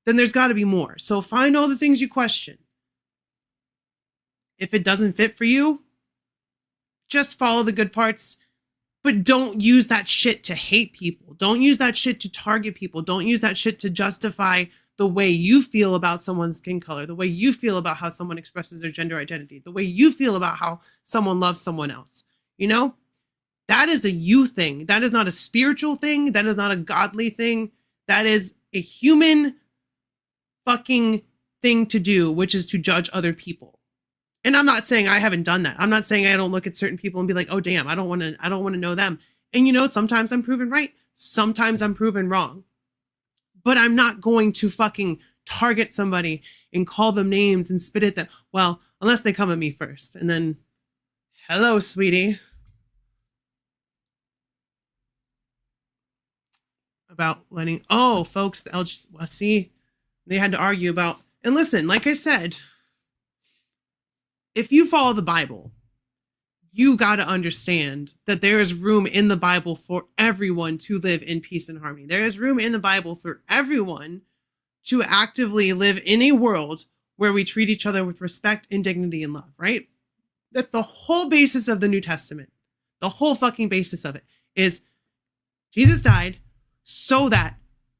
then there's got to be more. So find all the things you question. If it doesn't fit for you, just follow the good parts. But don't use that shit to hate people. Don't use that shit to target people. Don't use that shit to justify the way you feel about someone's skin color, the way you feel about how someone expresses their gender identity, the way you feel about how someone loves someone else. That is a you thing. That is not a spiritual thing. That is not a godly thing. That is a human fucking thing to do, which is to judge other people. And I'm not saying I haven't done that. I'm not saying I don't look at certain people and be like, oh damn, I don't want to know them. And sometimes I'm proven right. Sometimes I'm proven wrong. But I'm not going to fucking target somebody and call them names and spit at them. Well, unless they come at me first. And then, hello, sweetie. about letting folks, the LGBT, they had to argue about. And listen, like I said, if you follow the Bible, you got to understand that there is room in the Bible for everyone to live in peace and harmony. There is room in the Bible for everyone to actively live in a world where we treat each other with respect and dignity and love, right? That's the whole basis of the New Testament. The whole fucking basis of it is Jesus died so that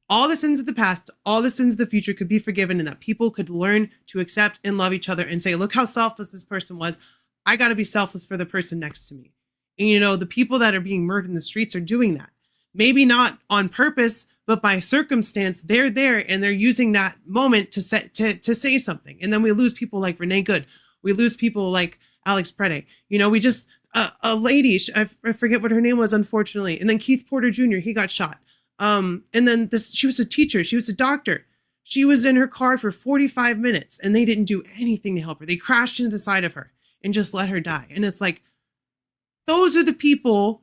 all the sins of the past, all the sins of the future could be forgiven, and that people could learn to accept and love each other and say, look how selfless this person was. I got to be selfless for the person next to me. And the people that are being murdered in the streets are doing that. Maybe not on purpose, but by circumstance. They're there and they're using that moment to say something. And then we lose people like Renee Good. We lose people like Alex Prede. We just, a lady, I forget what her name was, unfortunately. And then Keith Porter Jr., he got shot. And then she was a teacher. She was a doctor. She was in her car for 45 minutes and they didn't do anything to help her. They crashed into the side of her and just let her die. And it's like, those are the people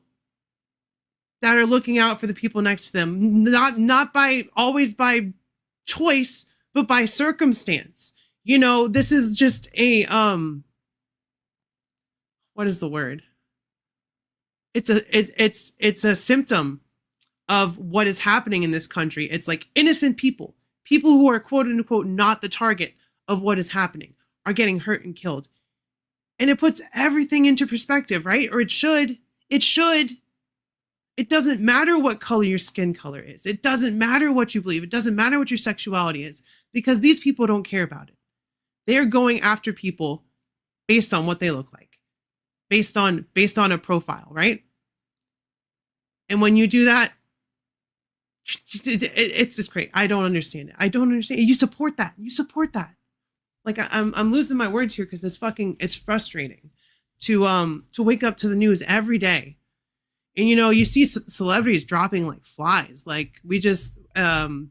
that are looking out for the people next to them, not always by choice, but by circumstance. This is just a, what is the word? It's a symptom of what is happening in this country. It's like innocent people who are quote unquote not the target of what is happening are getting hurt and killed. And it puts everything into perspective, right? Or it should. It doesn't matter what color your skin color is. It doesn't matter what you believe. It doesn't matter what your sexuality is, because these people don't care about it. They are going after people based on what they look like, based on a profile, right? And when you do that, it's just great. I don't understand it. I don't understand it. You support that. Like I'm losing my words here because it's frustrating to wake up to the news every day. And you see celebrities dropping like flies. Like we just we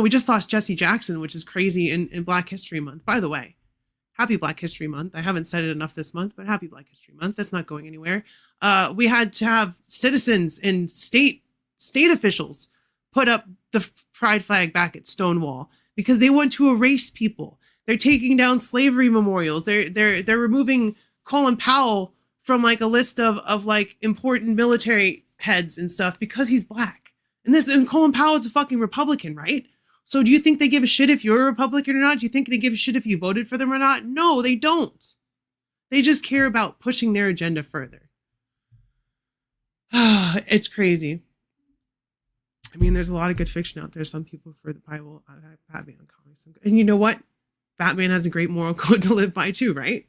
just lost Jesse Jackson, which is crazy in Black History Month. By the way, happy Black History Month. I haven't said it enough this month, but happy Black History Month. That's not going anywhere. We had to have citizens and state officials put up the pride flag back at Stonewall because they want to erase people. They're taking down slavery memorials. They're removing Colin Powell from like a list of like important military heads and stuff because he's Black. And Colin Powell is a fucking Republican, right? So do you think they give a shit if you're a Republican or not? Do you think they give a shit if you voted for them or not? No, they don't. They just care about pushing their agenda further. It's crazy. I mean, there's a lot of good fiction out there. Some people for the Bible, Batman comics. And you know what? Batman has a great moral code to live by too, right?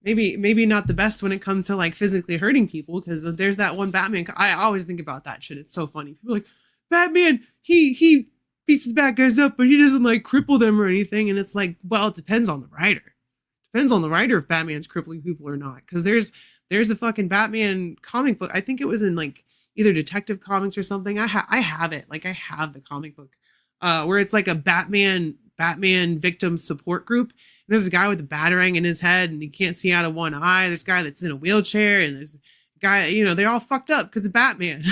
Maybe not the best when it comes to like physically hurting people, because there's that one Batman. I always think about that shit. It's so funny. People are like, Batman, he beats the bad guys up, but he doesn't like cripple them or anything. And it's like, well, it depends on the writer. Depends on the writer if Batman's crippling people or not. Because there's a fucking Batman comic book. I think it was in like either Detective Comics or something. I have it. Like I have the comic book where it's like a Batman victim support group. And there's a guy with a batarang in his head and he can't see out of one eye. There's a guy that's in a wheelchair and there's a guy, they're all fucked up because of Batman.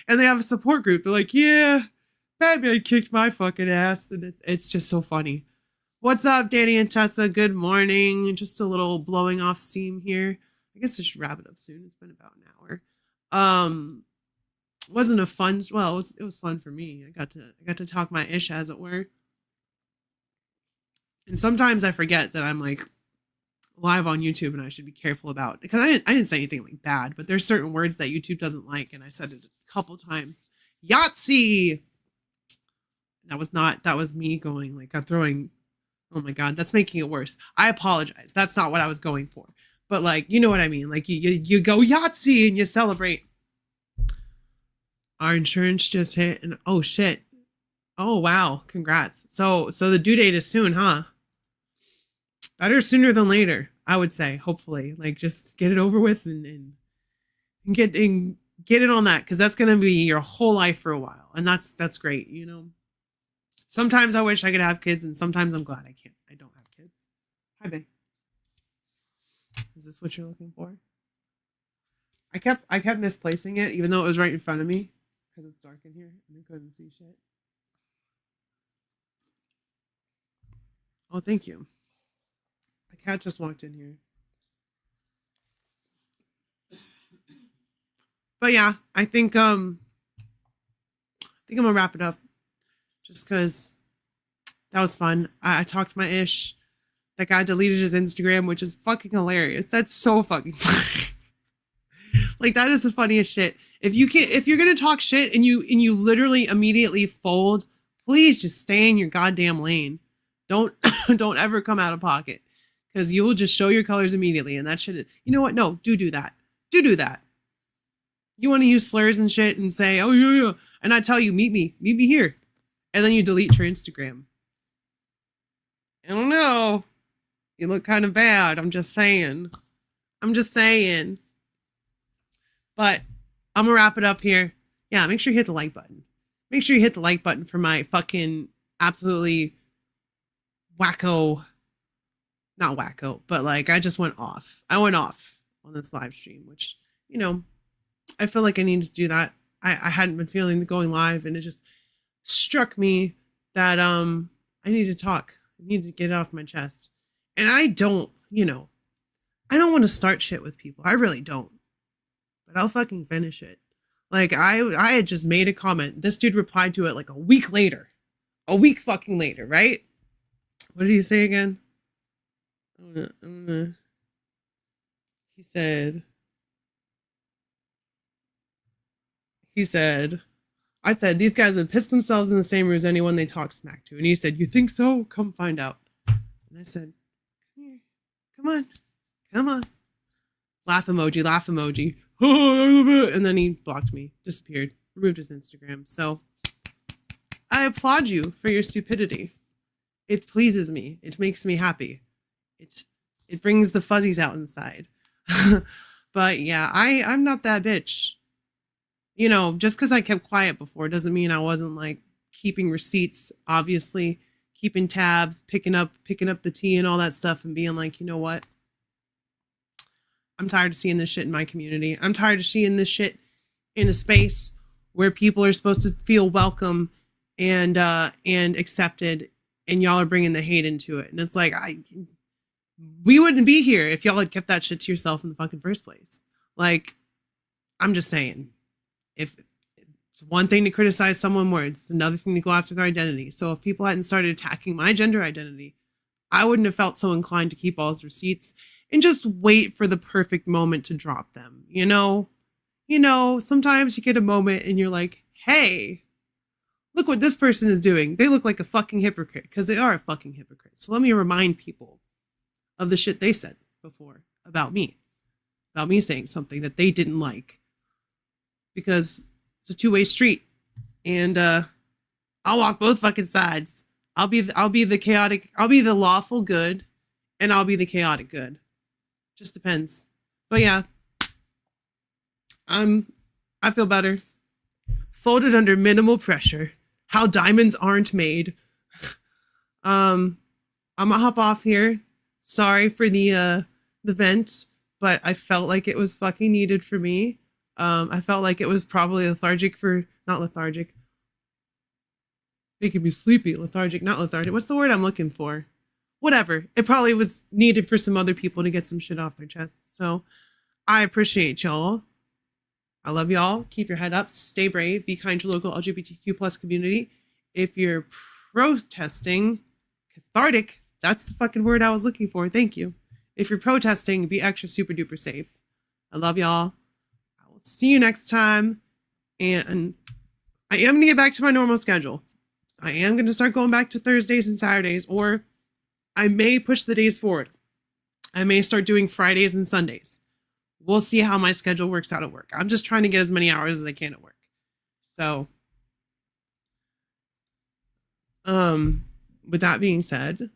And they have a support group. They're like, yeah, Batman kicked my fucking ass. And it's just so funny. What's up, Danny and Tessa? Good morning. Just a little blowing off steam here. I guess I should wrap it up soon. It's been about an hour. Wasn't a fun, well, it was fun for me. I got to talk my ish, as it were. And sometimes I forget that I'm like live on YouTube and I should be careful about, because I didn't say anything like bad, but there's certain words that YouTube doesn't like, and I said it a couple times. Yahtzee. That was me going like I'm throwing. Oh my God, that's making it worse. I apologize. That's not what I was going for. But like, you know what I mean? Like you go Yahtzee and you celebrate. Our insurance just hit and oh shit. Oh wow, congrats. So the due date is soon, huh? Better sooner than later, I would say, hopefully. Like just get it over with and get it on that, because that's gonna be your whole life for a while. And that's great, Sometimes I wish I could have kids, and sometimes I'm glad I don't have kids. Hi, babe. Is this what you're looking for? I kept misplacing it, even though it was right in front of me, because it's dark in here and I couldn't see shit. Oh, thank you. A cat just walked in here. But yeah, I think I'm gonna wrap it up, just because that was fun. I talked to my ish. That guy deleted his Instagram, which is fucking hilarious. That's so fucking funny. Like, that is the funniest shit. If you're gonna talk shit and you literally immediately fold, please just stay in your goddamn lane. Don't don't ever come out of pocket, because you will just show your colors immediately. And that shit is, you know what? No, do that. Do that. You want to use slurs and shit and say, oh yeah, and I tell you, meet me here, and then you delete your Instagram. I don't know. You look kind of bad. I'm just saying. But I'm gonna wrap it up here. Yeah, make sure you hit the like button. Make sure you hit the like button for my fucking absolutely wacko, not wacko, but like I just went off. I went off on this live stream, which, you know, I feel like I need to do that. I hadn't been feeling going live, and it just struck me that I need to talk. I need to get it off my chest. And I don't, you know, I don't want to start shit with people. I really don't. But I'll fucking finish it. Like, I had just made a comment. This dude replied to it like a week later. A week fucking later, right? What did he say again? He said, I said, these guys would piss themselves in the same room as anyone they talk smack to. And he said, you think so? Come find out. And I said, come here. Come on. Laugh emoji. And then he blocked me, disappeared, removed his Instagram. So I applaud you for your stupidity. It pleases me. It makes me happy. It brings the fuzzies out inside. But yeah, I'm not that bitch. You know, just because I kept quiet before doesn't mean I wasn't like keeping receipts, obviously, keeping tabs, picking up the tea and all that stuff, and being like, you know what? I'm tired of seeing this shit in my community. I'm tired of seeing this shit in a space where people are supposed to feel welcome and accepted, and y'all are bringing the hate into it. And it's like, we wouldn't be here if y'all had kept that shit to yourself in the fucking first place. Like, I'm just saying, if it's one thing to criticize someone more, it's another thing to go after their identity. So if people hadn't started attacking my gender identity, I wouldn't have felt so inclined to keep all his receipts and just wait for the perfect moment to drop them. You know, sometimes you get a moment and you're like, hey, look what this person is doing. They look like a fucking hypocrite, because they are a fucking hypocrite. So let me remind people of the shit they said before about me saying something that they didn't like, because it's a two-way street, and I'll walk both fucking sides. I'll be the chaotic, I'll be the lawful good, and I'll be the chaotic good. Just depends. But yeah, I feel better. Folded under minimal pressure. How diamonds aren't made. I'm gonna hop off here. Sorry for the vent, but I felt like it was fucking needed for me. I felt like it was probably not lethargic. Making me sleepy. Lethargic, not lethargic. What's the word I'm looking for? Whatever. It probably was needed for some other people to get some shit off their chest. So I appreciate y'all. I love y'all. Keep your head up. Stay brave. Be kind to local LGBTQ plus community. If you're protesting, cathartic, that's the fucking word I was looking for. Thank you. If you're protesting, be extra super duper safe. I love y'all. I will see you next time. And I am going to get back to my normal schedule. I am going to start going back to Thursdays and Saturdays, or I may push the days forward. I may start doing Fridays and Sundays. We'll see how my schedule works out at work. I'm just trying to get as many hours as I can at work. So, with that being said,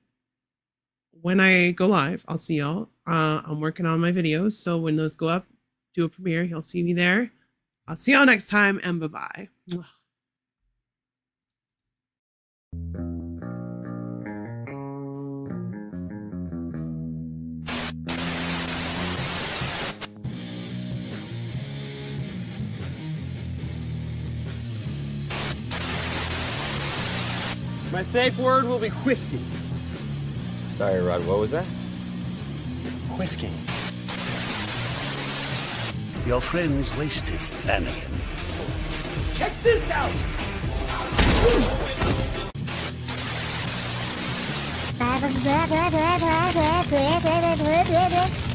when I go live, I'll see y'all. I'm working on my videos, so when those go up, do a premiere, you'll see me there. I'll see y'all next time, and bye-bye. My safe word will be whiskey. Sorry, Rod, what was that? Whiskey. Your friend's wasted, Anakin. Check this out!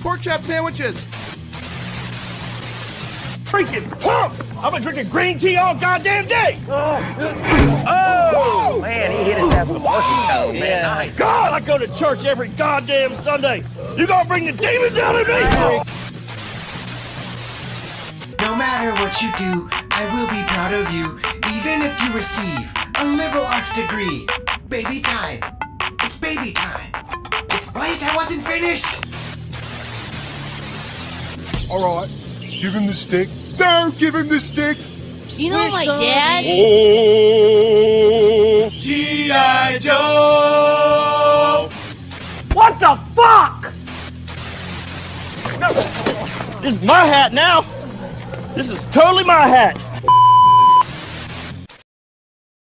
Pork chop sandwiches. Freaking pump! I've been drinking green tea all goddamn day! Oh, man, he hit his ass with a parking towel. Man, nice. God, I go to church every goddamn Sunday! You gonna bring the demons out of me? No matter what you do, I will be proud of you, even if you receive a liberal arts degree. Baby time. It's baby time. Wait, I wasn't finished! Alright, give him the stick. Don't give him the stick! You know my dad? Oh! G.I. Joe! What the fuck? No. This is my hat now. This is totally my hat.